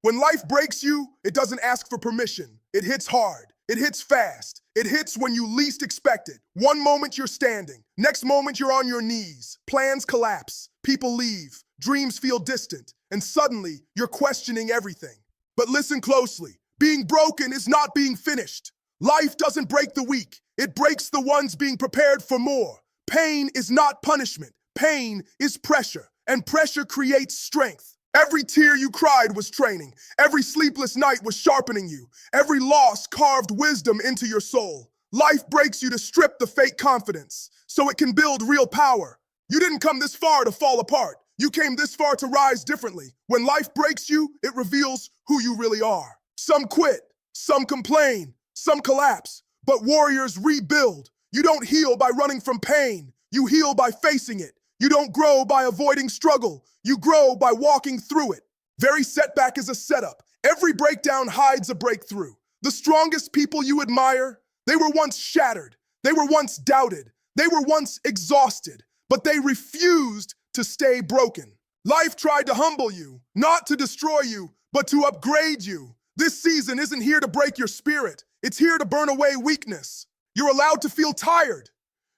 When life breaks you, it doesn't ask for permission. It hits hard. It hits fast. It hits when you least expect it. One moment you're standing. Next moment you're on your knees. Plans collapse. People leave. Dreams feel distant. And suddenly you're questioning everything. But listen closely. Being broken is not being finished. Life doesn't break the weak. It breaks the ones being prepared for more. Pain is not punishment. Pain is pressure. And pressure creates strength. Every tear you cried was training. Every sleepless night was sharpening you. Every loss carved wisdom into your soul. Life breaks you to strip the fake confidence so it can build real power. You didn't come this far to fall apart. You came this far to rise differently. When life breaks you, it reveals who you really are. Some quit, some complain, some collapse, but warriors rebuild. You don't heal by running from pain. You heal by facing it. You don't grow by avoiding struggle. You grow by walking through it. Every setback is a setup. Every breakdown hides a breakthrough. The strongest people you admire, they were once shattered. They were once doubted. They were once exhausted, but they refused to stay broken. Life tried to humble you, not to destroy you, but to upgrade you. This season isn't here to break your spirit. It's here to burn away weakness. You're allowed to feel tired.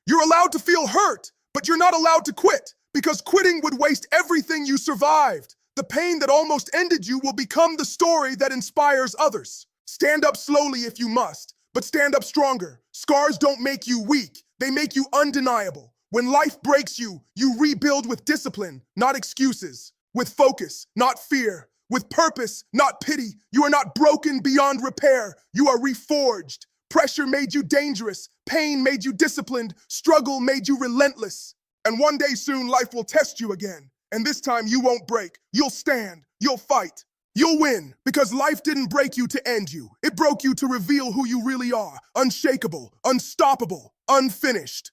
You're allowed to feel hurt, but you're not allowed to quit, because quitting would waste everything you survived. The pain that almost ended you will become the story that inspires others. Stand up slowly if you must, but stand up stronger. Scars don't make you weak. They make you undeniable. When life breaks you, you rebuild with discipline, not excuses. With focus, not fear. With purpose, not pity. You are not broken beyond repair. You are reforged. Pressure made you dangerous. Pain made you disciplined. Struggle made you relentless. And one day soon, life will test you again. And this time you won't break. You'll stand. You'll fight. You'll win, because life didn't break you to end you. It broke you to reveal who you really are. Unshakable, unstoppable, unfinished.